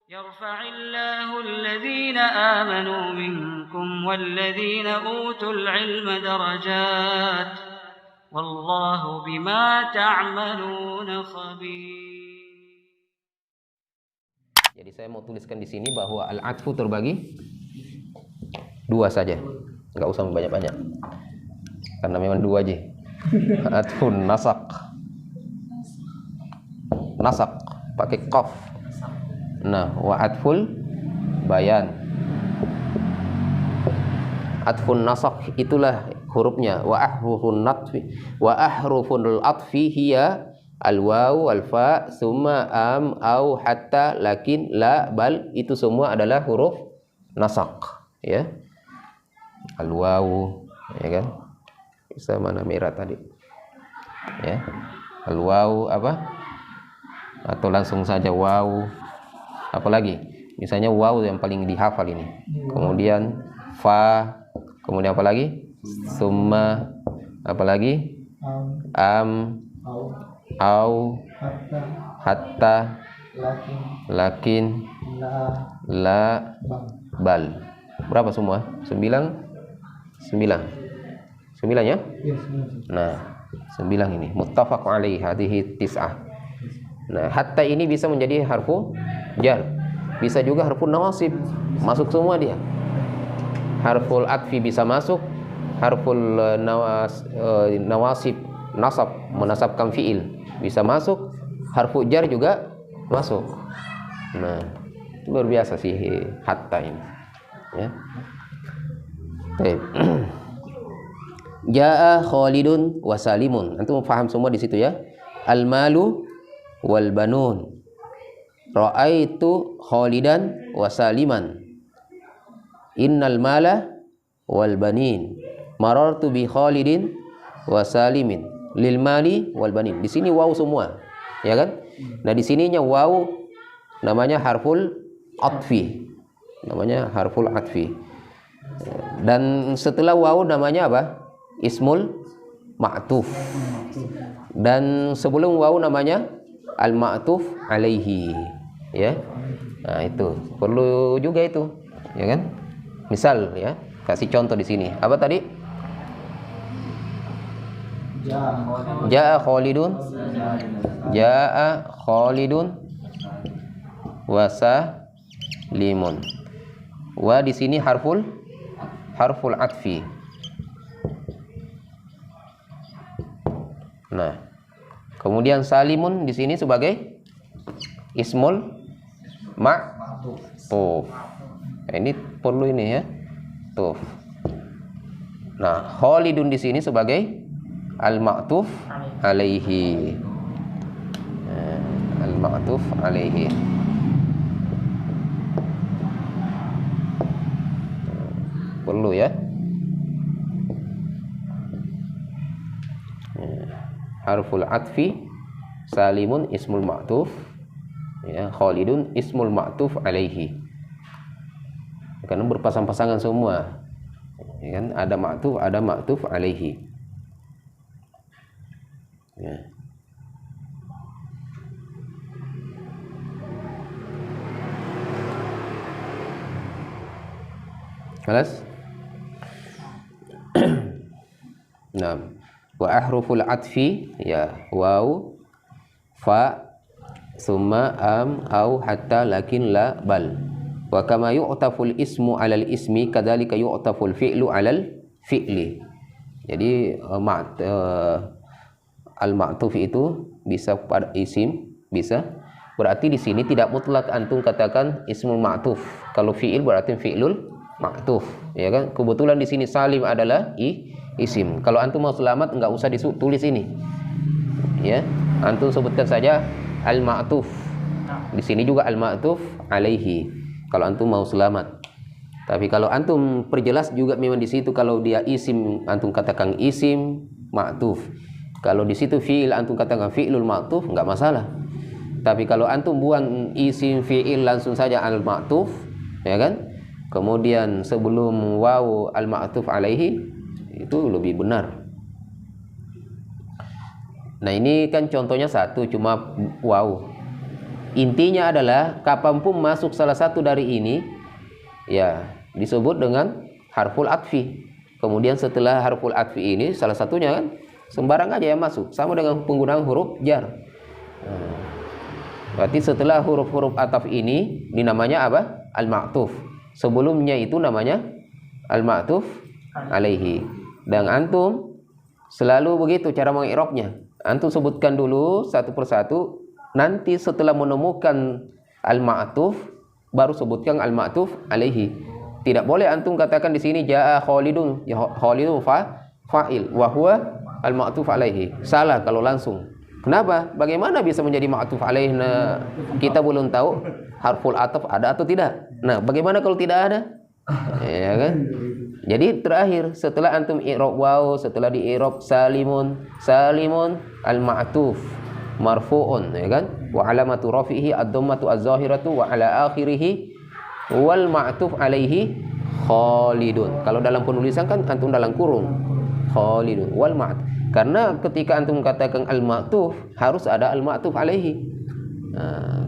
Yarfa'illahu alladhina amanu minkum walladhina utul ilma darajat. Wallahu bima ta'maluna khabir. Jadi saya mau tuliskan di sini bahwa al-'atfu terbagi dua saja, nggak usah banyak-banyak, karena memang dua aja. Atfun nasak pakai qaf. Nah, wa atful bayan. Atfun nasak itulah hurufnya. Wa ahrufun atfi hiya al-waw wal fa summa am au hatta lakin la bal, itu semua adalah huruf nasak, ya. Al-waw, ya kan? Bisa mana merah tadi? Ya. Al-waw apa? Atau langsung saja waw. Apalagi? Misalnya waw yang paling dihafal ini. Kemudian fa, kemudian apa lagi? Summa, apalagi? Am, au, hatta, lakin, la, bal. Berapa semua? 9 ya? Nah, 9 ini muttafaq alaihi, hadhihi tis'ah. Nah, hatta ini bisa menjadi harfu jar, bisa juga harfu nawasib, masuk semua dia. Harful atfi bisa masuk, harful nawasib, nasab, menasabkan fiil bisa masuk, harfu jar juga masuk. Nah, itu luar biasa sih hatta ini, ya. Baik. Jaa Khalidun wa Salimun. Antum paham semua di situ ya. Al-malu wal banun. Ra'aitu Khalidan wa Saliman. Innal mala wal banin. Marartu bi Khalidin wa Salimin. Lil mali wal banin. Di sini waw semua, ya kan? Nah, di sininya waw namanya harful atfi. Namanya harful atfi. Dan setelah waw namanya apa? Ismul ma'tuf. Dan sebelum waw namanya al-ma'tuf alaihi, ya. Nah, itu perlu juga itu, ya kan? Misal ya, kasih contoh di sini. Apa tadi? Jaa Khalidun. Jaa Khalidun wa Salimun. Wa di sini harful atfi. Nah, kemudian Salimun di sini sebagai ismul ma'tuf. Nah, ini perlu ini ya. Tuh. Nah, Khalidun di sini sebagai al-ma'tuf alaihi. Nah, al-ma'tuf alaihi. Perlu ya. Harful atfi, Salimun ismul ma'tuf, ya, Khalidun ismul ma'tuf alaihi. Karena berpasang-pasangan semua, ya kan? Ada ma'tuf alaihi, ya. Jelas? Nah, wa ahruful atfi, ya, waw, fa, summa, am, au, hatta, lakin, la, bal. Wa kama yu'taful ismu 'alal ismi kadzalika yu'taful fi'lu 'alal fi'li. Jadi al-ma'tuf itu bisa pada isim, bisa. Berarti di sini tidak mutlak antum katakan ismul ma'tuf. Kalau fi'il berarti fi'lul ma'tuf, ya kan? Kebetulan di sini Salim adalah isim. Kalau antum mau selamat enggak usah ditulis ini, ya. Antum sebutkan saja al-ma'tuf. Di sini juga al-ma'tuf alaihi. Kalau antum mau selamat. Tapi kalau antum perjelas juga memang di situ kalau dia isim antum katakan isim ma'tuf. Kalau di situ fi'il antum katakan fi'lul ma'tuf, enggak masalah. Tapi kalau antum buang isim fi'il langsung saja al-ma'tuf, ya kan? Kemudian sebelum waw al-ma'tuf alaihi, itu lebih benar. Nah, ini kan contohnya satu, cuma waw. Intinya adalah kapanpun masuk salah satu dari ini, ya disebut dengan harful atfi. Kemudian setelah harful atfi ini salah satunya kan sembarang aja yang masuk, sama dengan penggunaan huruf jar. Berarti setelah huruf-huruf ataf ini namanya apa? Al-ma'tuf. Sebelumnya itu namanya al-ma'tuf alaihi. Dan antum selalu begitu cara mengi'rabnya. Antum sebutkan dulu satu persatu, nanti setelah menemukan al-ma'tuf baru sebutkan al-ma'tuf alaihi. Tidak boleh antum katakan di sini jaa Khalidun, ya Khalidun fa'il wa huwa al-ma'tuf alaihi. Salah kalau langsung. Kenapa? Bagaimana bisa menjadi ma'tuf alaihi? Nah, kita belum tahu harful ataf ada atau tidak. Nah, bagaimana kalau tidak ada? Ya kan? Jadi terakhir setelah antum i'rab waw, setelah di i'rab salimun al-ma'tuf marfu'un, ya kan? Wa alamatu rafihi ad-dhammatu az-zahiratu wa ala akhirih wal ma'tuf alaihi Khalidun. Kalau dalam penulisan kan antum dalam kurung Khalidun wal ma'tuf. Karena ketika antum katakan al-ma'tuf harus ada al-ma'tuf alaihi.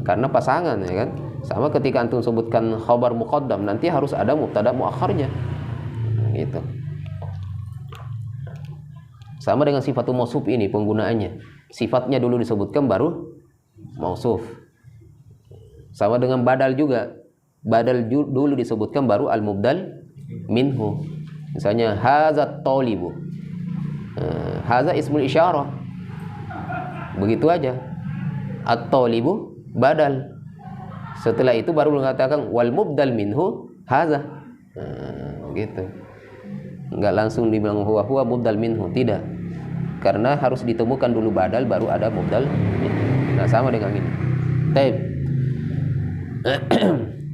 Karena pasangan, ya kan? Sama ketika antum sebutkan khabar muqaddam nanti harus ada mubtada muakharnya. Gitu. Sama dengan sifatul mausuf ini penggunaannya. Sifatnya dulu disebutkan baru mausuf. Sama dengan badal juga. Badal dulu disebutkan baru al-mubdal minhu. Misalnya hazat talibu. Haza ismul isyarah. Begitu aja. At-talibu badal. Setelah itu baru mengatakan wal mubdal minhu haza. Gitu. Enggak langsung dibilang huwa mubdal minhu, tidak. Karena harus ditemukan dulu badal baru ada mubdal minhu. Nah, sama dengan ini. Taib.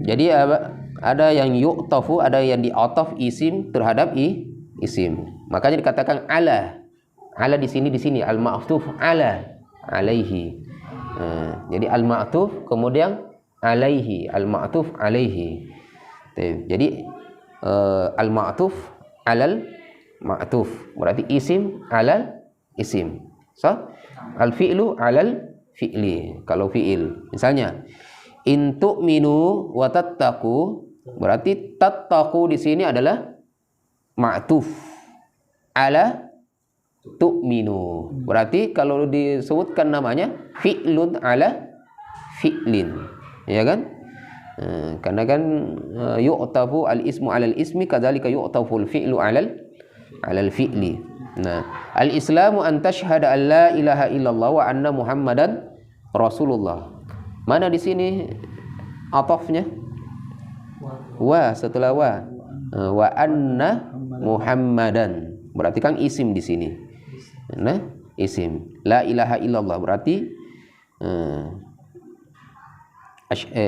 Jadi ada yang yu'tafu, ada yang di'ataf isim terhadap isim. Makanya dikatakan ala. Ala di sini al-ma'tuf ala alaihi. Jadi al-ma'tuf kemudian alaihi, al-ma'tuf alaihi. Jadi al-ma'tuf alal ma'tuf. Berarti isim alal isim. So, al-fi'lu alal fi'li. Kalau fi'il, misalnya in tu'minu wa tattaqu, berarti tattaqu di sini adalah ma'tuf ala tu'minu. Berarti kalau disebutkan namanya fi'lun ala fi'lin, ya kan? Karena kan yu'tafu al-ismu ala al-ismi kadzalika yu'tafu al-fi'lu ala al-fi'li. Nah, al-islamu an tashhada an la ilaha illallah wa anna muhammadan rasulullah. Mana di sini atafnya? Wa, setelah wa anna muhammadan. Berarti kan isim di sini. Nah, isim. La ilaha illallah berarti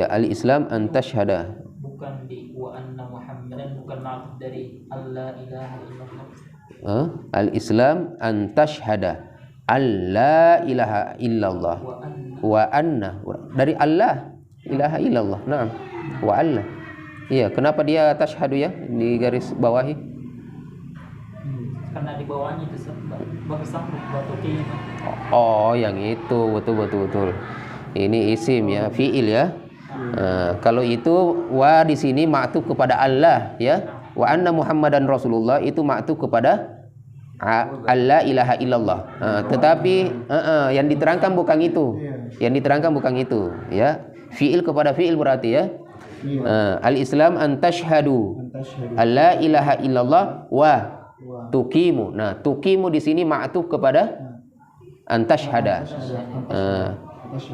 al-islam an tashhada. Bukan di wa anna muhammadan, bukan ma'tuf dari alla ilaha illallah. Al-islam an tashhada alla ilaha illallah wa anna dari Allah ilaha illallah. Naam. Wa Allah. Iya, kenapa dia tashhadu ya di garis bawahi? Karena di bawahnya itu bahasa batu. Oh, yang itu betul. Ini isim ya, fiil ya. Kalau itu wa di sini ma'tuf kepada Allah ya. Wa anna Muhammadan Rasulullah itu ma'tuf kepada alla ilaha illallah. Tetapi yang diterangkan bukan itu. Yang diterangkan bukan itu ya. Fiil kepada fiil berarti ya. Al-Islam an tashhadu alla ilaha illallah wa tuqimu. Nah, tuqimu di sini ma'tuf kepada an tashhada.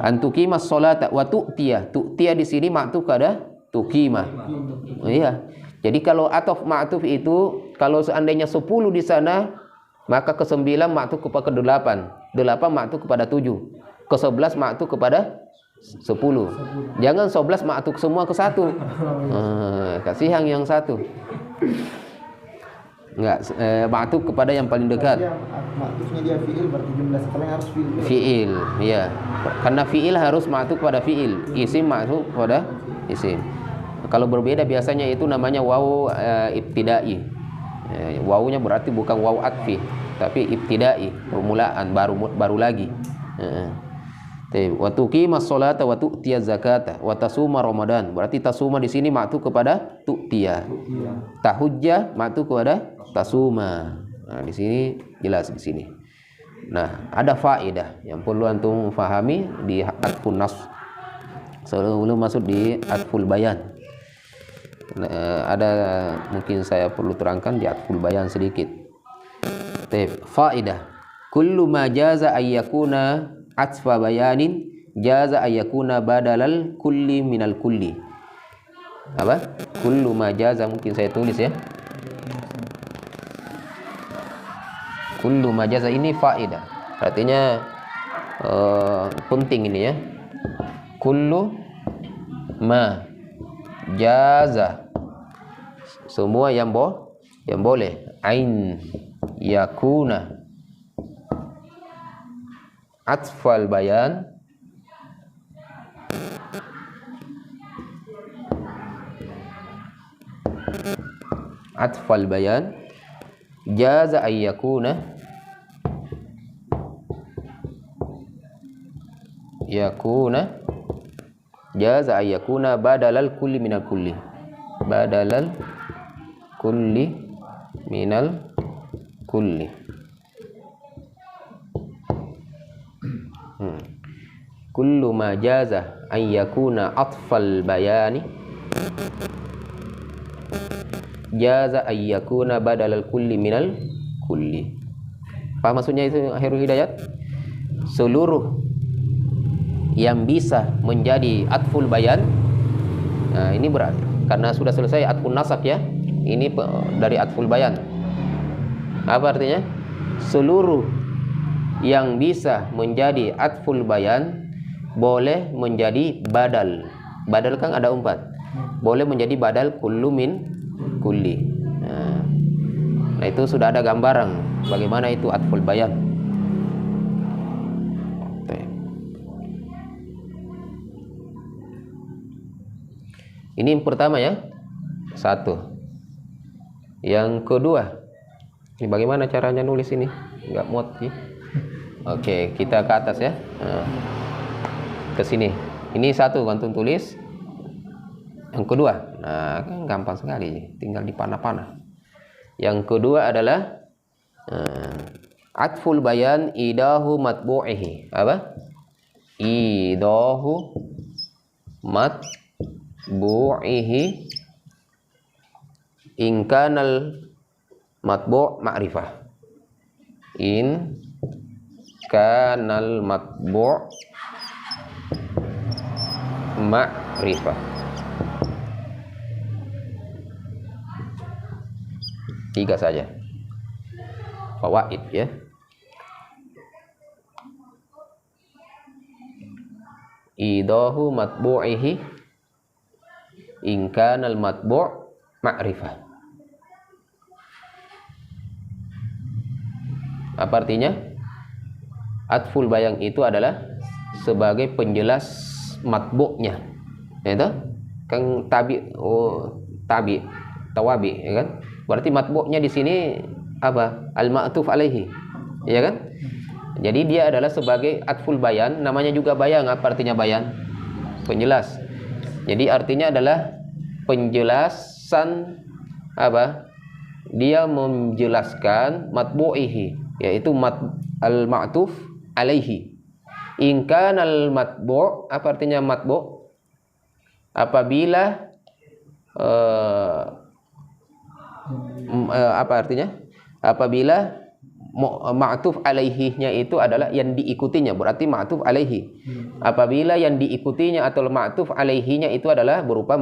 An tuqimas sholata wa tu'tiya. Tu'tiya di sini ma'tuf kepada tuqima. Iya. Jadi kalau ataf ma'tuf itu kalau seandainya 10 di sana, maka ke-9 ma'tuf kepada ke-8. 8 ma'tuf kepada 7. Ke-11 ma'tuf kepada 10. Jangan 11 ma'tuf semua ke 1. Kasihan yang 1. Enggak, ma'tuf kepada yang paling dekat. Ma'tufnya dia fi'il, berarti jumlah setelahnya harus fi'il. Fi'il, iya. Karena fi'il harus ma'tuf pada fi'il. Isim ma'tuf pada isim. Kalau berbeda biasanya itu namanya waw ibtidai. Wawunya berarti bukan waw atfi, tapi ibtidai, permulaan baru lagi. Wa tuqimas sholata wa tu'tiyaz zakata wa tasuma Ramadan. Berarti tasuma di sini ma'tu kepada tu'tiya. Tahujja ma'tu kepada tasuma. Nah, di sini jelas di sini. Nah, ada faedah yang perlu antum fahami di atfun nas. Sebelum masuk di atful bayan. Nah, ada mungkin saya perlu terangkan di atful bayan sedikit. Faedah. Kullu ma jaza ayyakuna atfa bayanin jaza ayyakuna badalal kulli minal kulli. Apa? Kullu ma jaza, mungkin saya tulis ya. Kullu ma jaza ini faedah. Artinya penting ini ya. Kullu ma jaza, semua yang boleh. Ain yakuna atfal bayan jaza ayyakuna jaza ayyakuna badalal kulli minal kulli. Badalal kulli minal kulli. Kullu ma jaza an yakuna atfal bayani jaza an yakuna badalal kulli minal kulli. Paham maksudnya itu Khairul Hidayat? Seluruh yang bisa menjadi atful bayan. Nah, ini berat karena sudah selesai atful nasab ya. Ini dari atful bayan. Apa artinya? Seluruh yang bisa menjadi atful bayan boleh menjadi badal. Badal kan ada 4. Boleh menjadi badal kullu min kulli. Nah, itu sudah ada gambaran bagaimana itu atful bayan. Ini yang pertama ya. 1. Yang kedua, ini bagaimana caranya nulis ini? Enggak muat sih. Oke, kita ke atas ya. Ke sini. Ini 1 antum tulis. Yang kedua, nah kan gampang sekali, tinggal dipanah-panah. Yang kedua adalah atful bayan idahu matbu'ihi. Apa? Idahu matbu'ihi in kanal matbu' ma'rifah. In kanal matbu' ma'rifah. 3 saja fawaid ya. Idahu matbu'ihi in kanal matbu' ma'rifah. Apa artinya? Atful bayan itu adalah sebagai penjelas matbu'nya. Itu kan tawabi ya kan? Berarti matbu'nya di sini apa? Al-ma'tuf alaihi. Ya kan? Jadi dia adalah sebagai atful bayan, namanya juga bayan. Apa artinya bayan? Penjelas. Jadi artinya adalah penjelasan apa? Dia menjelaskan matbu'ihi, yaitu al-ma'tuf alaihi. In kanal matbu', apa artinya matbu'? Apabila apa artinya? Apabila ma'tuf alaihi-nya itu adalah yang diikutinya, berarti ma'tuf alaihi. Apabila yang diikutinya atau ma'tuf alaihi-nya itu adalah berupa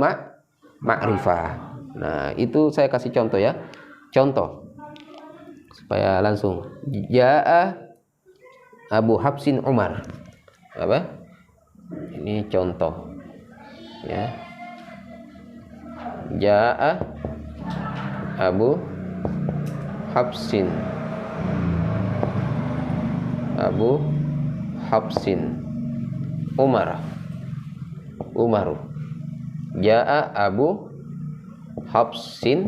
ma'rifah. Nah, itu saya kasih contoh ya. Contoh supaya langsung. Ja'a Abu Hafsin Umar. Apa? Ini contoh. Ya. Ja'a Abu Hafsin Umaru. Ja'a Abu Hafsin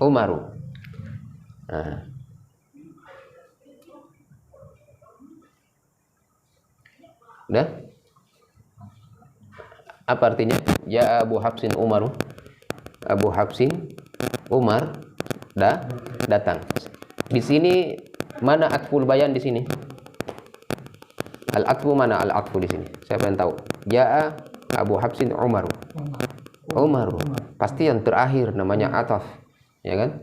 Umaru. Nah. Udah? Apa artinya? Ya Abu Hafsin Umaru. Abu Hafsin Umar datang. Di sini mana atful bayan di sini? Al-atfu mana al-atfu di sini? Siapa yang tahu? Ya Abu Hafsin Umaru. Umaru. Pasti yang terakhir namanya ataf, ya kan?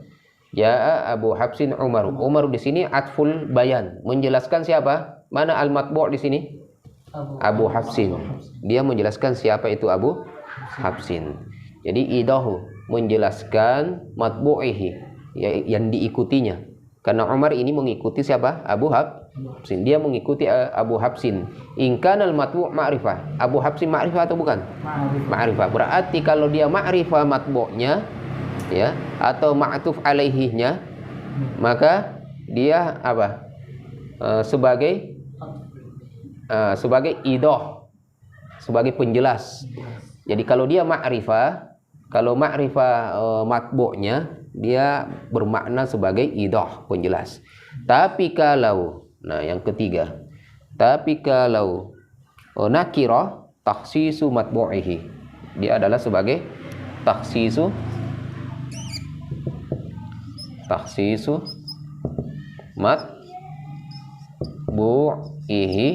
Ya Abu Hafsin Umaru. Umaru di sini atful bayan, menjelaskan siapa? Mana al-matbu' di sini? Abu Hafsin. Dia menjelaskan siapa itu Abu Hafsin. Jadi idahu menjelaskan matbu'ihi, yang diikutinya. Karena Umar ini mengikuti siapa? Abu Hafsin. Dia mengikuti Abu Hafsin. In kana al-matbu' ma'rifah. Abu Hafsin ma'rifah atau bukan? Ma'rifah. Berarti kalau dia ma'rifah matbu'nya, ya, atau ma'tuf alaihinya, maka dia apa? Sebagai idah, sebagai penjelas. Jadi kalau dia ma'rifah, kalau ma'rifah matbu'nya, dia bermakna sebagai idah, penjelas. Tapi kalau, nah yang ketiga, tapi kalau nakirah, takhsisu matbu'ihi, dia adalah sebagai takhsisu matbu'ihi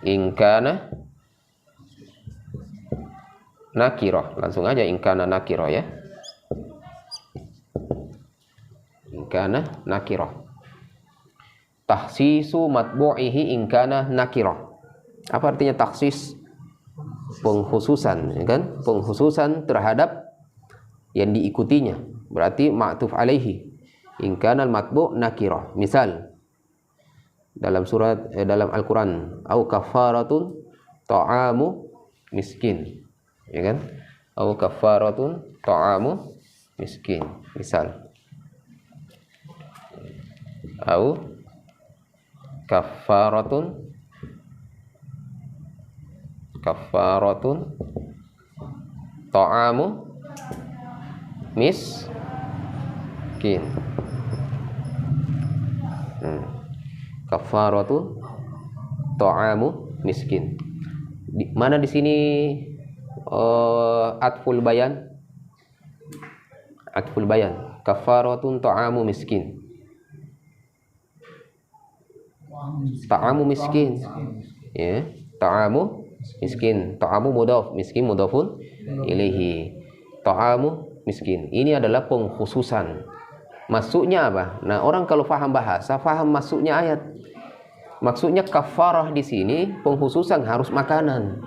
ingkana nakirah. Langsung aja ingkana nakirah, ya. Ingkana nakirah. Takhsisu matbu'ihi ingkana nakirah. Apa artinya takhsis? Pengkhususan, ya kan? Pengkhususan terhadap yang diikutinya. Berarti ma'tuf alaihi. Ingkana al-matbu' nakirah. Misal dalam surat dalam Al-Qur'an, au kafaratun ta'amu miskin, ya kan? Au kafaratun ta'amu miskin. Misal au kafaratun ta'amu miskin. Kafaratu ta'amu miskin. Mana di sini atful bayan? Atful bayan. Kafaratun ta'amu miskin. Ta'amu miskin. Ya, ta'amu miskin. Ta'amu mudhaf, miskin mudhafun ilaihi. Ta'amu miskin. Ini adalah pengkhususan. Masuknya apa? Nah, orang kalau faham bahasa, faham masuknya ayat. Maksudnya kafarah di sini pengkhususan harus makanan.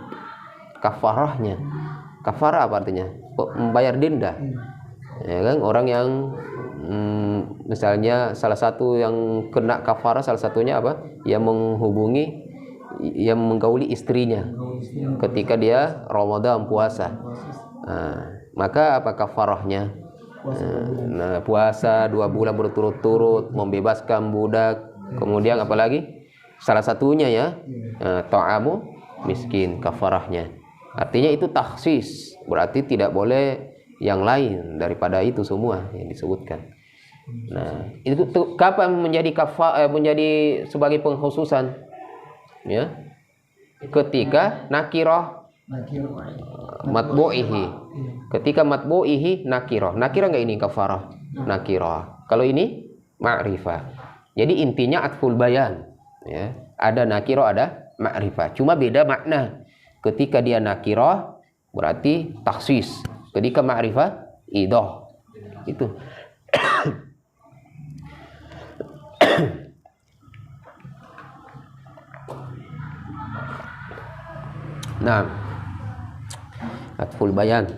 Kafarahnya. Kafarah apa artinya? Membayar denda. Ya kan? Orang yang misalnya salah satu yang kena kafarah, salah satunya apa? Yang menggauli istrinya ketika dia Ramadan puasa. Maka apa kafarahnya? Puasa 2 bulan berturut-turut, membebaskan budak, kemudian apalagi? Salah satunya ya, ta'amu miskin, kafarahnya. Artinya itu takhsis, berarti tidak boleh yang lain daripada itu semua yang disebutkan. Nah, itu kapan menjadi menjadi sebagai pengkhususan? Ya, ketika nakirah matbu'ihi. Ketika matbu'ihi nakirah. Nakirah enggak ini kafarah? Nakirah. Kalau ini ma'rifah. Jadi intinya atful bayan. Ya, ada nakirah, ada ma'rifah. Cuma beda makna. Ketika dia nakirah berarti takhsis. Ketika ma'rifah idah. Itu. Nah, atful bayan.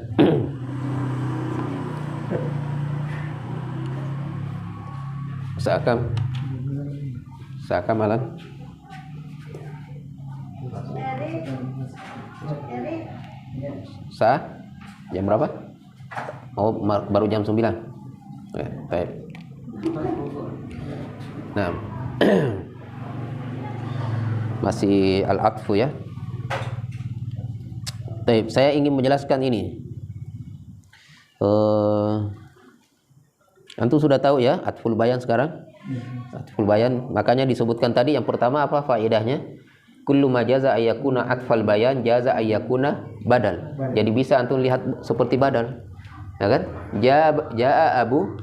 Seakan malam. Jam berapa? Oh, baru jam 9. Baik. Nah. Masih al-atfu ya. Baik, saya ingin menjelaskan ini. Antum sudah tahu ya atful bayan sekarang? Atful bayan, makanya disebutkan tadi yang pertama apa faedahnya? kullu ma jaza ayyakuna atfal bayan jaza ayyakuna badal. Jadi bisa antum lihat seperti badal. Ya kan? Jaa Abu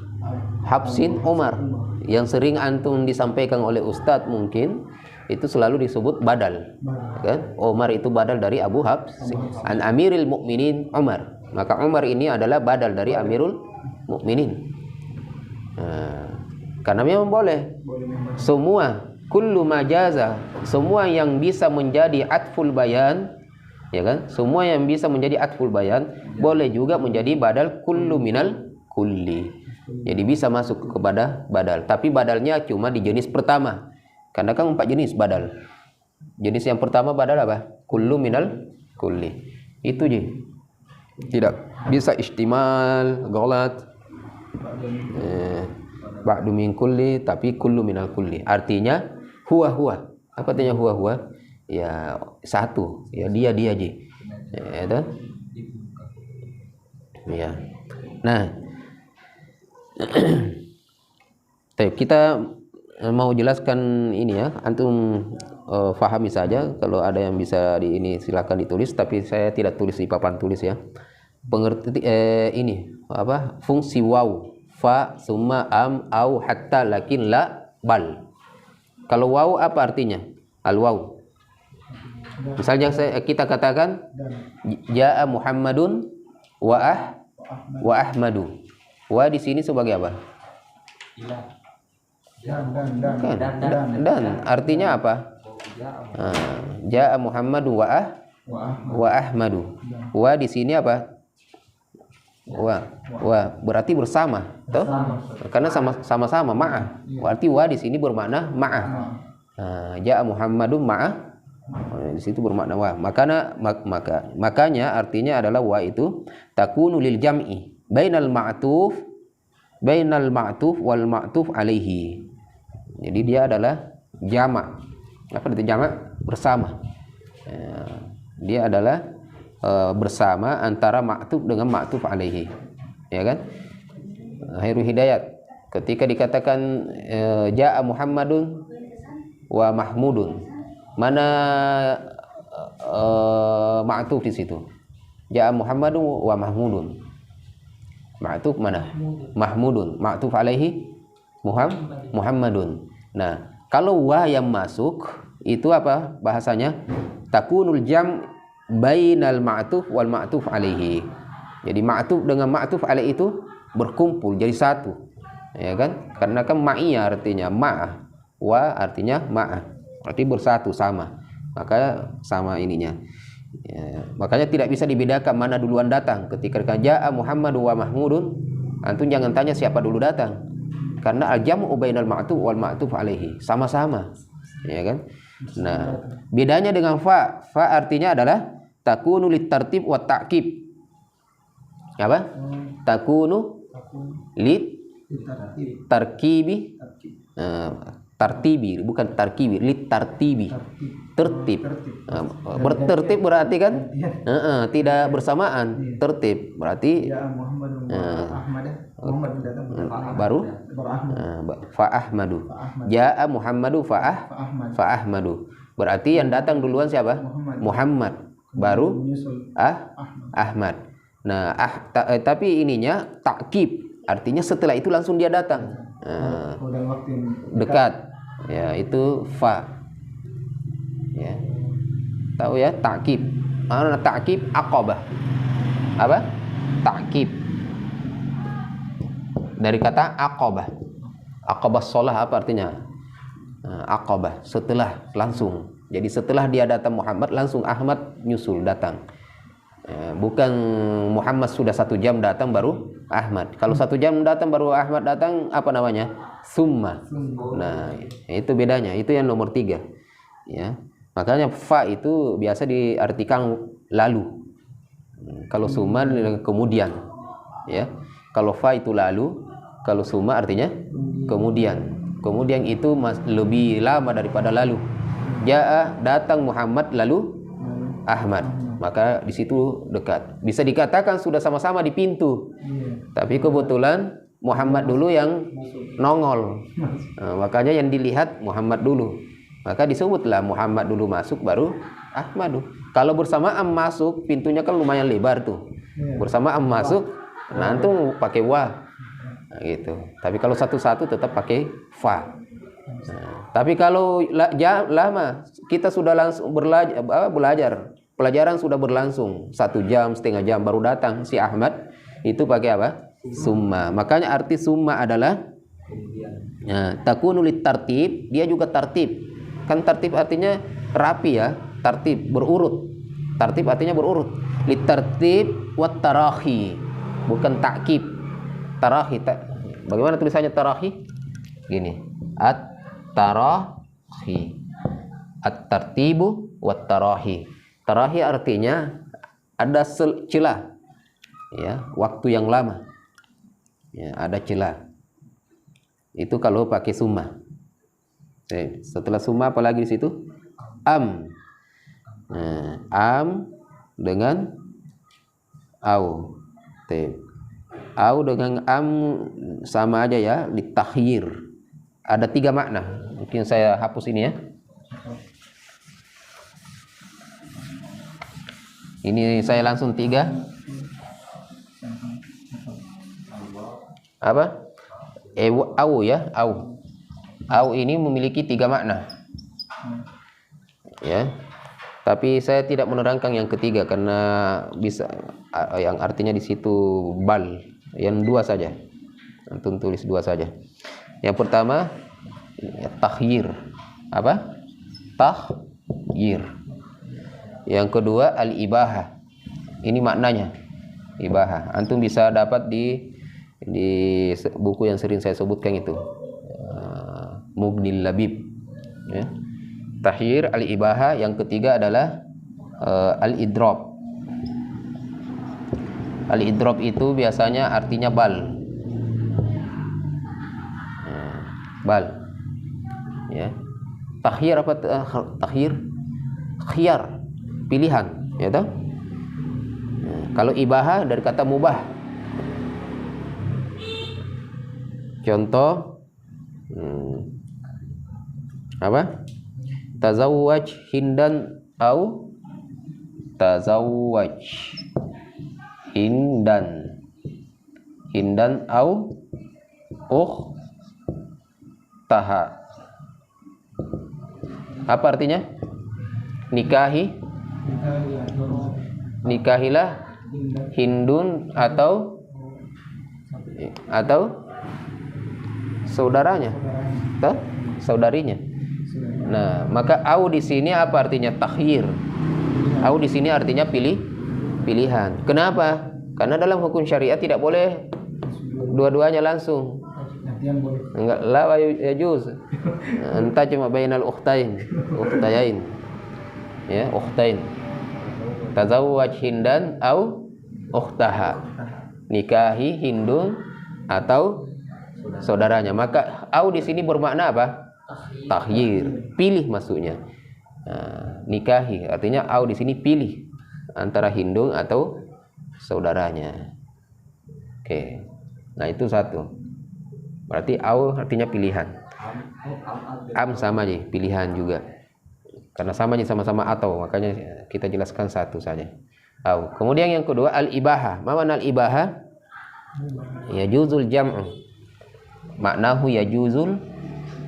Hafsin Umar. Yang sering antum disampaikan oleh ustadz mungkin itu selalu disebut badal. Kan? Umar itu badal dari Abu Hafs. An Amiril Mukminin Umar. Maka Umar ini adalah badal dari Amirul Mukminin. Karena memang boleh. Semua kullu majaza, semua yang bisa menjadi atful bayan, ya kan? Semua yang bisa menjadi atful bayan boleh juga menjadi badal kullu minal kulli. Jadi bisa masuk kepada badal, tapi badalnya cuma di jenis pertama. Karena kan 4 jenis badal. Jenis yang pertama badal apa? Kullu minal kulli. Itu je. Tidak bisa istimal, ghalat. Ba'du min kulli, tapi kullu minal kulli. Artinya huwa. Apa artinya huwa? Ya satu, ya dia je. Ya, itu. Ya. Nah, kita mau jelaskan ini ya. Antum fahami saja. Kalau ada yang bisa di ini silakan ditulis, tapi saya tidak tulis di papan tulis ya. Pengerti ini apa? Fungsi waw. Fa, summa, am, au, hatta, lakin, la, bal. Kalau waw apa artinya? Al-waw. Misalnya kita katakan Ja'a Muhammadun wa Ahmadu. Wa di sini sebagai apa? Dan artinya apa? Ja'a Muhammadu wa Ahmadu. Wa di sini apa? Wa berarti bersama, toh? Karena sama-sama ma'ah. Berarti wa di sini bermakna ma'ah. Ja'a Muhammadun ma'ah. Di situ bermakna wa. Makanya artinya adalah wa itu takunu lil jam'i bainal ma'tuf wal ma'tuf alaihi. Jadi dia adalah jamak. Apa itu jamak? Bersama. Dia adalah bersama antara ma'tuf dengan ma'tuf alaihi, ya kan? Khairul Hidayat ketika dikatakan Ja'a Muhammadun wa Mahmudun, mana ma'tuf di situ? Ja'a Muhammadun wa Mahmudun, ma'tuf mana? Mahmudun, ma'tuf alaihi Muhammadun. Nah, kalau wa yang masuk itu apa bahasanya? Takunul jam' bainal ma'tuf wal ma'tuf alaihi. Jadi ma'tuf dengan ma'tuf alaihi itu berkumpul jadi satu. Ya kan? Karena kan ma'iyah artinya ma'ah, wa artinya ma'ah. Berarti bersatu sama. Maka sama ininya. Ya, makanya tidak bisa dibedakan mana duluan datang. Ketika Ja'a Muhammadu wa Mahmudun, antum jangan tanya siapa dulu datang. Karena al-jam'u bainal ma'tuf wal ma'tuf alaihi, sama-sama. Ya kan? Nah, bedanya dengan fa. Fa artinya adalah takunu lit tartib wa ta'kib. Apa? Takunu lit tarkibi. Tartibi, bukan tarkibi, lit tartibi. Tertib. Bertertib berarti kan? Tidak bersamaan. Tertib berarti baru fa Ahmadu. Ja'a Muhammadu fa Ahmadu. Berarti yang datang duluan siapa? Muhammad. Baru Ahmad. Nah, tapi ininya takkib, artinya setelah itu langsung dia datang. Dekat. Ya, itu fa. Ya. Tahu ya, takkib. Takkib aqabah. Apa? Takkib. Dari kata aqabah. Aqabah shalah apa artinya? Aqabah, setelah, langsung. Jadi setelah dia datang Muhammad, langsung Ahmad nyusul datang. Bukan Muhammad sudah 1 jam datang baru Ahmad. Kalau 1 jam datang baru Ahmad datang, apa namanya? Summa. Nah, itu bedanya. Itu yang nomor 3. Ya. Makanya fa itu biasa diartikan lalu. Kalau summa kemudian. Ya. Kalau fa itu lalu, kalau summa artinya kemudian. Kemudian itu lebih lama daripada lalu. Ja'a, datang Muhammad, lalu Ahmad. Maka di situ dekat. Bisa dikatakan sudah sama-sama di pintu. Tapi kebetulan Muhammad dulu yang nongol. Nah, makanya yang dilihat Muhammad dulu. Maka disebutlah Muhammad dulu masuk baru Ahmadu. Kalau bersamaan masuk, pintunya kan lumayan lebar tuh. Bersamaan masuk, nah antum pakai wa. Nah, gitu. Tapi kalau satu-satu tetap pakai fa. Nah, tapi kalau lama kita sudah langsung belajar, pelajaran sudah berlangsung 1 jam, setengah jam baru datang si Ahmad, itu pakai apa? Summa. Makanya arti summa adalah takunu lit tartib, dia juga tartib. Kan tartib artinya rapi ya, tartib berurut. Tartib artinya berurut. Lit tartib wat tarahi, bukan takkib. Tarahi. Bagaimana tulisannya tarahi? Gini. At-tarahi. At-tartibu wat tarahi. Tarahi artinya ada celah. Ya, waktu yang lama. Ya, ada celah. Itu kalau pakai summa. Setelah summa apalagi di situ? Am. Nah, am dengan au. Au dengan am sama aja ya, ditakhir. Ada 3 makna. Mungkin saya hapus ini ya. Ini saya langsung 3. Apa? Au ya, au. Au ini memiliki 3 makna. Ya. Tapi saya tidak menerangkan yang ketiga karena bisa yang artinya di situ bal. Yang 2 saja. Antum tulis 2 saja. Yang pertama takhyir. Apa? Takhyir. Yang kedua al-ibahah. Ini maknanya. Ibahah. Antum bisa dapat di buku yang sering saya sebutkan itu. Mughnil Labib. Ya. Tahyir, al-ibahah. Yang ketiga adalah al-idrob. Al-idrob itu biasanya artinya bal. Bal. Ya. Tahyir apa? Tahyir? Khiyar. Pilihan. Ya tahu? Kalau ibahah dari kata mubah. Contoh apa? Tazawwaj hindan au tazawwaj hindan au taha. Apa artinya? Nikahilah Hindun atau saudaranya, atau saudarinya. Nah, maka au di sini apa artinya? Takhyir. Au di sini artinya pilihan. Kenapa? Karena dalam hukum syariat tidak boleh dua-duanya langsung. Enggak, la yajuz. Entah cuma bainal ukhtayain. Ya, ukhtain. Tazawwaj hindan au ukhtaha. Nikahi Hindun atau saudaranya. Maka au di sini bermakna apa? Takhyir, pilih maksudnya. Nah, nikahi artinya au di sini pilih antara Hindun atau saudaranya. Oke. Nah, itu satu. Berarti au artinya pilihan. Am sama aja, pilihan juga. Karena sama aja sama-sama atau, makanya kita jelaskan satu saja. Au. Kemudian yang kedua al-ibahah. Ma makna al-ibahah? Yajuzul jam'u. Maknahu yajuzul.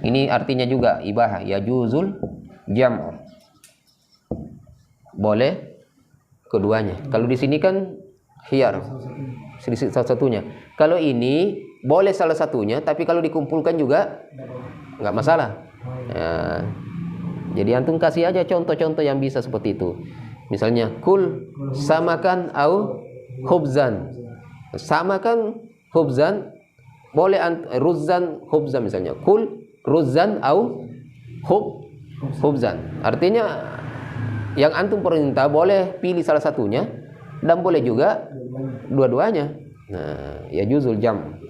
Ini artinya juga ibahah, yajuzul jam'u. Boleh keduanya. Kalau di sini kan khiyar. Sedikit salah satunya. Kalau ini boleh salah satunya, tapi kalau dikumpulkan juga nggak masalah. Ya, jadi antum kasih aja contoh-contoh yang bisa seperti itu. Misalnya kul samakan au khubzan. Samakan khubzan, boleh ruzzan khubzan misalnya. Kul ruzzan au khubzan. Artinya yang antum perintah boleh pilih salah satunya dan boleh juga dua-duanya. Nah, ya juzul jam.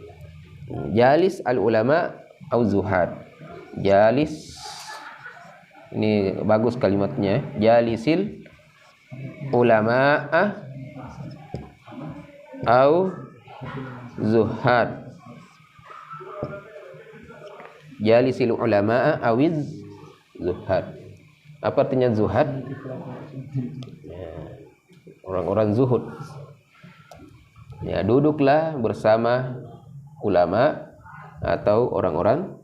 Jalis al ulama au zuhad. Jalis, ini bagus kalimatnya. Jalisil ulama au zuhad. Jalisil ulama awiz Zuhad. Apa artinya zuhad? Ya, orang-orang zuhud. Ya, duduklah bersama ulama atau orang-orang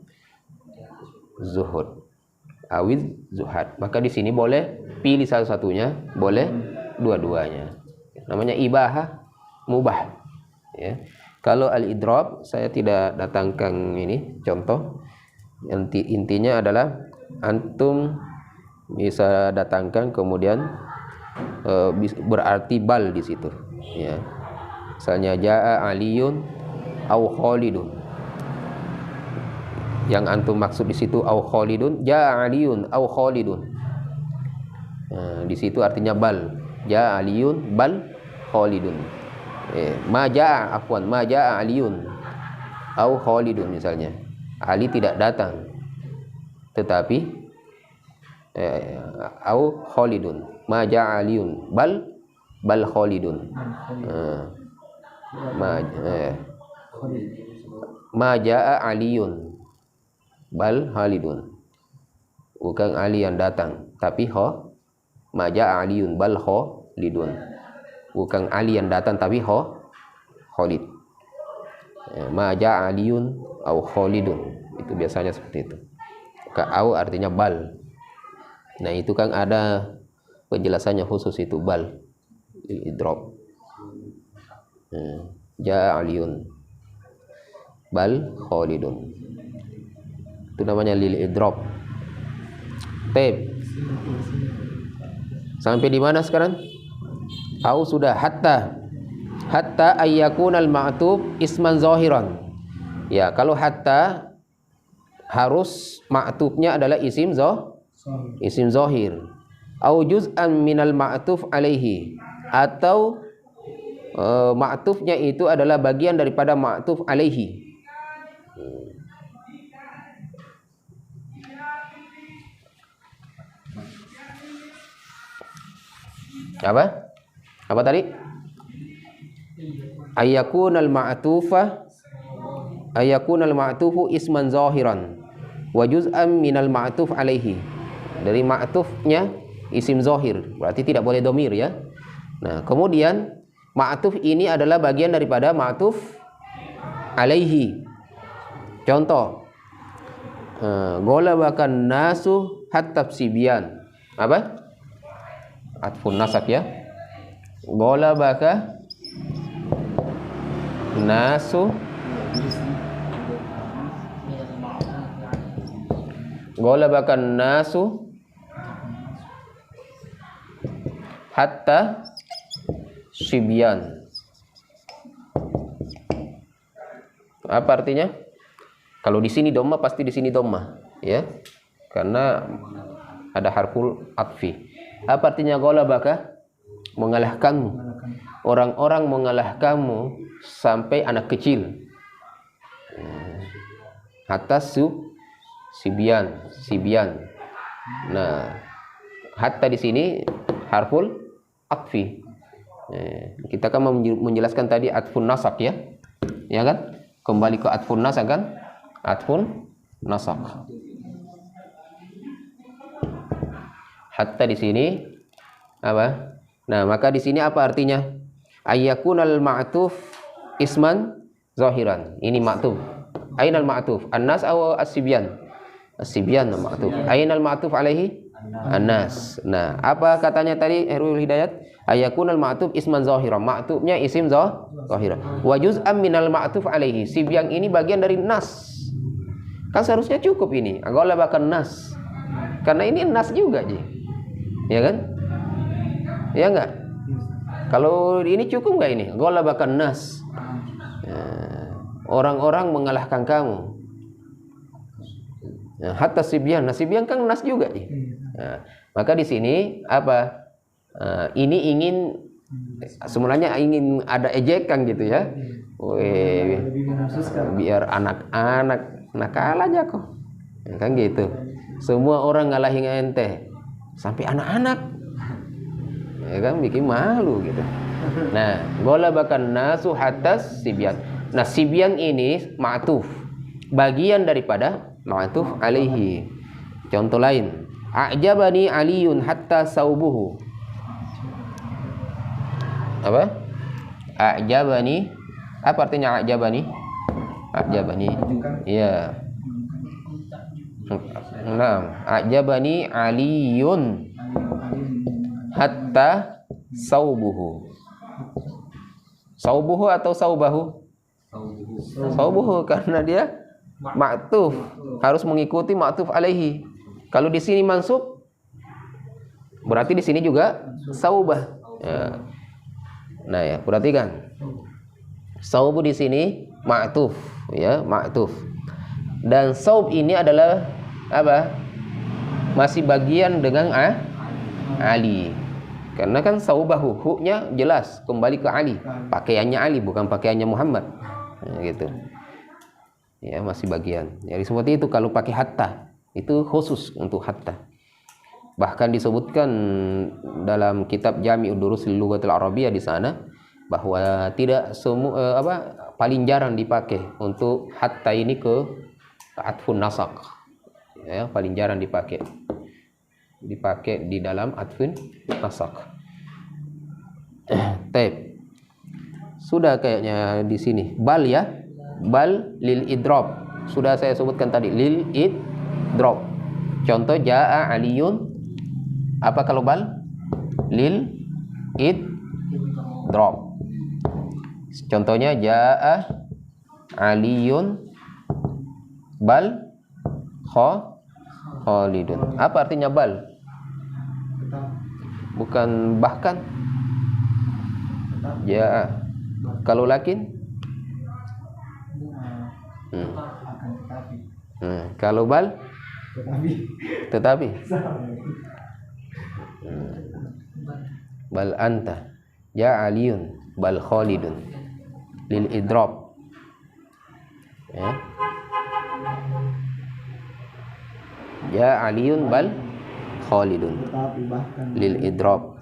zuhud. Awiz zuhad. Maka di sini boleh pilih salah satunya, boleh dua-duanya. Namanya ibahah mubah. Ya. Kalau al-idrab saya tidak datangkan ini contoh. Intinya adalah antum bisa datangkan kemudian berarti bal di situ. Ya. Misalnya jaa aliyun au khalidun. Yang antum maksud di situ au khalidun, jaa aliyun au khalidun. Nah, di situ artinya bal. Jaa aliyun bal khalidun. Ma jaa aliyun au khalidun misalnya. Ali tidak datang. Tetapi au khalidun. Ma jaa aliyun bal khalidun. Ma jaa aliyun bal khalidun. Bukan Ali yang datang, tapi ma jaa aliyun bal khalidun. Bukan Ali yang datang, tapi Khalid. Ma jaa aliyun au khalidun. Itu biasanya seperti itu. Au artinya bal. Nah, itu kan ada penjelasannya khusus itu bal idrab. Jaa aliyun bal khalidun. Itu namanya lil idrab. Sampai di mana sekarang? Au sudah hatta ayyakunal ma'tub isman zahiran. Ya, kalau hatta harus ma'tubnya adalah isim zahir. Au juz'an minal ma'tuf alaihi, atau ma'tufnya itu adalah bagian daripada ma'tuf alaihi. Apa tadi? Ayyakunal ma'tufu isman zahiran wa juz'an minal ma'tuf alaihi. Dari ma'tufnya isim zahir, berarti tidak boleh domir ya. Nah, kemudian ma'tuf ini adalah bagian daripada ma'tuf alaihi. Contoh, golabakan nasu hatta sibyan. Apa? Atfun nasab ya. Golabaka nasu hatta sibyan. Apa artinya? Kalau di sini dhamma pasti di sini dhamma, ya. Karena ada harful atfi. Apa artinya ghalabaka? Mengalahkanmu. Orang-orang mengalahkanmu sampai anak kecil. Hatta sibyan. Nah, hatta di sini harful atfi. Kita kan menjelaskan tadi atfun nasab ya. Ya kan? Kembali ke atfun nasab kan? Atfun nasab. Hatta di sini apa? Nah, maka di sini apa artinya? Ayyakunal ma'tuf isman zahiran. Ini ma'tuf. Ainal ma'tuf? An-nas aw as-sibyan? As-sibyan ma'tuf. Ainal ma'tuf alaihi? An-nas. Nah, apa katanya tadi Herul Hidayat? Ayyakunal ma'tuf isman zahiran. Ma'tufnya isim zahiran. Wa juz'an minal ma'tuf alaihi. Sibyan ini bagian dari nas. Kan seharusnya cukup ini. Aghlabakan nas. Karena ini nas juga, Ji. Ya kan? Ya enggak? Kalau ini cukup enggak ini? Aghlabakan nas. Orang-orang mengalahkan kamu. Hatta sibyan. Nah, sibyan kan nas juga, Ji. Nah, maka di sini apa? Ini ingin sebenarnya ingin ada ejekan gitu ya. Biar anak-anak nakal aja kok. Ya, kan gitu. Semua orang ngalahin ente. Sampai anak-anak. Ya kan bikin malu gitu. Nah, ghalabakan nasu hatta sibyan. Nah, sibyan ini ma'tuf. Bagian daripada ma'tuf alaihi. Contoh lain, a'jabani aliyun hatta saubuhu. Apa? A'jabani, apa artinya a'jabani? A'jabani, iya. Naam, a'jabani aliyun hatta saubuhu. Saubuhu atau saubahu? Saubuhu, karena dia ma'tuf, harus mengikuti ma'tuf alaihi. Kalau di sini mansub, berarti di sini juga saubah. Ya. Nah ya, perhatikan. Saubu di sini ma'tuf, ya, ma'tuf. Dan saub ini adalah apa? Masih bagian dengan Ali. Karena kan saubahu, hu-nya jelas kembali ke Ali. Pakaiannya Ali, bukan pakaiannya Muhammad. Nah, gitu. Ya, masih bagian. Jadi seperti itu kalau pakai hatta, itu khusus untuk hatta. Bahkan disebutkan dalam kitab Jami'ud Durusil Lughatil Arabiyyah di sana bahwa tidak semua paling jarang dipakai untuk hatta ini ke atfun nasaq. Ya, paling jarang dipakai di dalam atfun nasaq. Taib. Sudah kayaknya di sini. Bal ya. Bal lil idrob. Sudah saya sebutkan tadi lil idrob. Contoh jaa aliyun. Apa kalau bal? Lil idrob. Contohnya jaa aliyun bal khalidun. Apa artinya bal? Bukan bahkan. Jaa. Kalau lakin? Kalau bal? Tetapi. Bal anta ya aliyun bal khalidun lil idrob, ya. Ya aliyun bal khalidun lil idrob.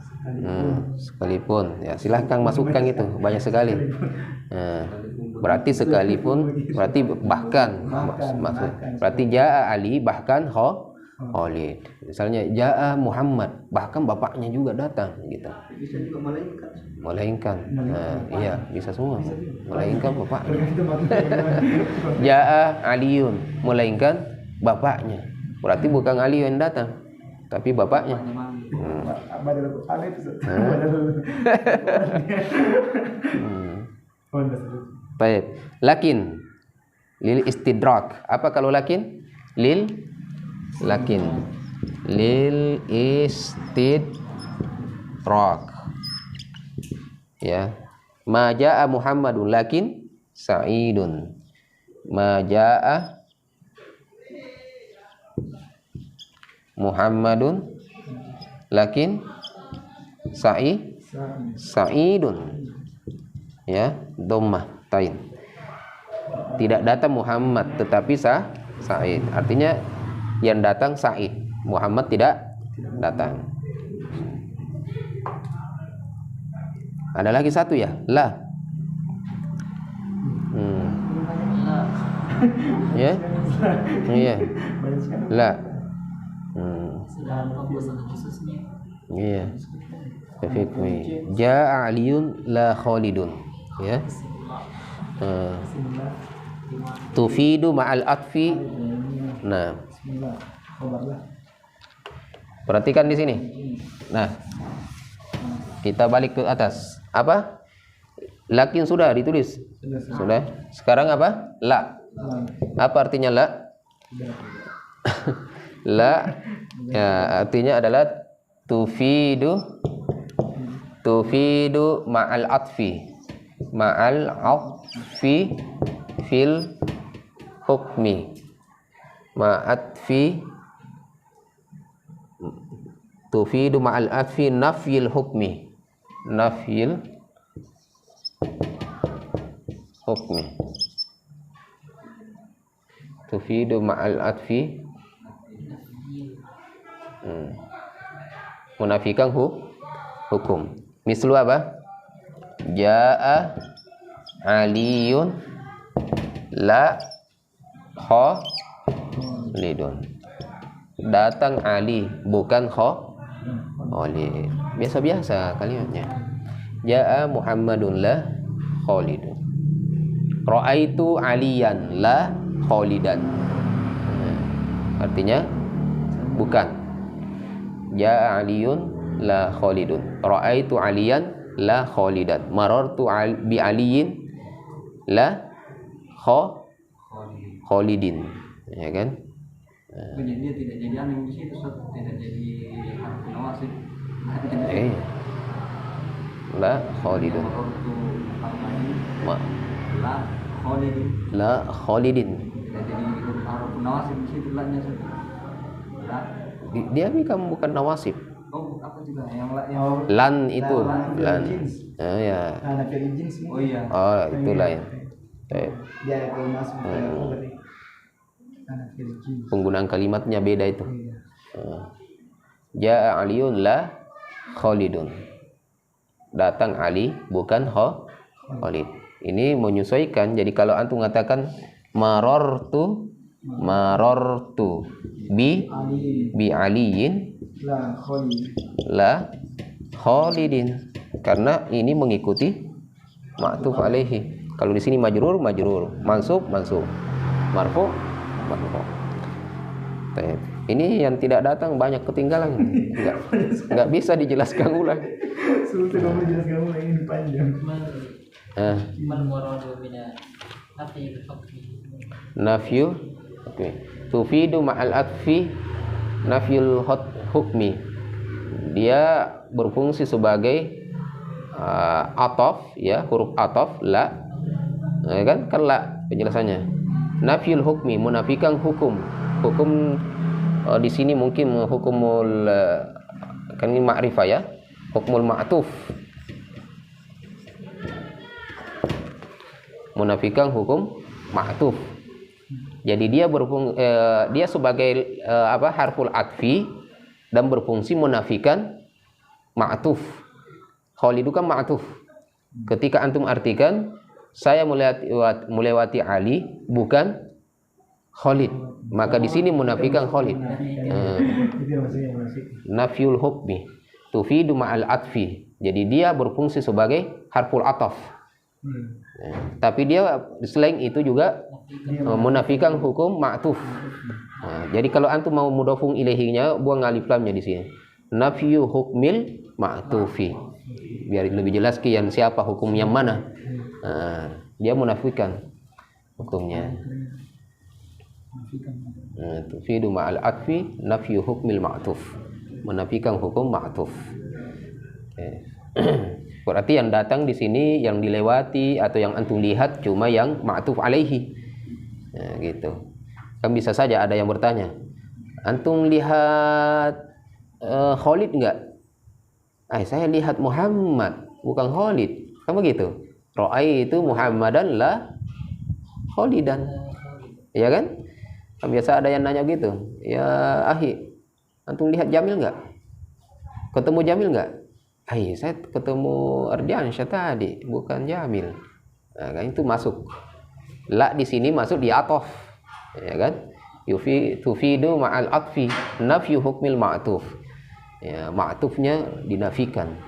Sekalipun, ya silahkan masukkan itu, banyak sekali. Berarti sekalipun, berarti bahkan, berarti jaa Ali bahkan Khalid. Misalnya jaa Muhammad, bahkan bapaknya juga datang, gitu. Bisa juga Melainkan. Iya, bisa semua. Melainkan bapaknya. Jaa Aliun, melainkan bapaknya. Berarti bukan Ali yang datang, tapi bapaknya. Baik. Lakin lil istidrak. Apa kalau lakin? Lakin lil istidrak, ya. Ma jaa Muhammadun lakin Sa'idun. Ma jaa Muhammadun lakin Sa'idun, ya, dhammah tain. Tidak datang Muhammad tetapi Sa'id. Artinya yang datang Sa'id, Muhammad tidak datang. Ada lagi satu ya, la. Ya, iya, la. Iya. Fikri. Ja'a Aliyun la Khalidun, ya. Tufidu ma'al atfi. Nah, perhatikan di sini. Nah, kita balik ke atas. Apa? Lakin sudah ditulis. Sudah. Sekarang apa? La. Apa artinya la? La, ya, artinya adalah tufidu ma'al atfi. Ma'al atfi fil hukmi. Ma'atfi tufidu ma'al atfi nafyil hukmi. Nafyil hukmi. Tufidu ma'al atfi menafikan hukum. Mislu apa? Jaa Aliyun la Khalidun. datang Ali bukan Khalid. Biasa-biasa kalimatnya. Ja'a Muhammadun la Khalidun. Ra'aitu Aliyan la Khalidan. Artinya bukan. Ja'a Aliyun la Khalidun. Ra'aitu Aliyan la Khalidan. Marartu bi Aliyin la Khalidin. Ya kan? Jadi dia tidak jadi anim di situ, tidak jadi harfu nawasib. La Khalidun. La Khalidin. Tidak jadi harfu nawasib di situ lahnya sudah. Dia bukan nawasib. Oh, apa juga yang Lan itu lan. Oh Ya. Nah, fil jins. Oh iya. Oh, itu lain. Dia kalau masuk berarti fil jins. Penggunaan kalimatnya beda itu. Iya. Ja'a Aliyun la Khalidun. Datang Ali bukan Khalid. Ini menyesuaikan. Jadi kalau antum mengatakan marartu bi aliyin la Khalidin, karena ini mengikuti ma'tuf alaihi. Kalau di sini majrur, mansub, marfu. Ini yang tidak datang banyak ketinggalan. Enggak bisa dijelaskan ulang. Sulit kamu jelaskan ulang, ini panjang. Man muradu mina nafi al-hukmi. Nafyu tufidu ma'al atfi nafyul hukmi. Dia berfungsi sebagai ataf, ya, huruf ataf la, ya kan la penjelasannya. Nafyul hukmi, menafikan hukum di sini mungkin hukumul kan ini ma'rifah, ya, hukmul ma'tuf, menafikan hukum ma'tuf. Jadi dia dia sebagai harful atfi dan berfungsi menafikan ma'tuf. Khalidu kan ma'tuf. Ketika antum artikan saya melewati Ali bukan Khalid, maka di sini menafikan Khalid. Nafyul hukmi tufidu ma'al atfi. Jadi dia berfungsi sebagai harful ataf. Tapi dia selain itu juga menafikan hukum ma'tuf. Jadi kalau antum mau mudhofun ilaihinya, buang alif lamnya di sini. Nafyu hukmil ma'tufi. Biar lebih jelas yang siapa hukum yang mana. Dia menafikan hukumnya. Tufidu ma'al atfi nafyu hukmil ma'tuf. Menafikan hukum ma'tuf. Berarti yang datang di sini, yang dilewati atau yang antum lihat cuma yang ma'tuf alaihi. Nah, gitu. Kan bisa saja ada yang bertanya, antum lihat Khalid enggak? Saya lihat Muhammad, bukan Khalid. Kan begitu. Ra'aitu Muhammadan la Khalidan. Ya kan? Kan biasa ada yang nanya gitu. Ya ahi, antum lihat Jamil enggak? Ketemu Jamil enggak? Saya ketemu Ardiansyah tadi, bukan Jamil. Nah, kan itu masuk. La di sini masuk di ataf. Ya kan? Tufidu ma'al atfi nafyu hukmil ma'tuf. Ya, ma'tufnya dinafikan.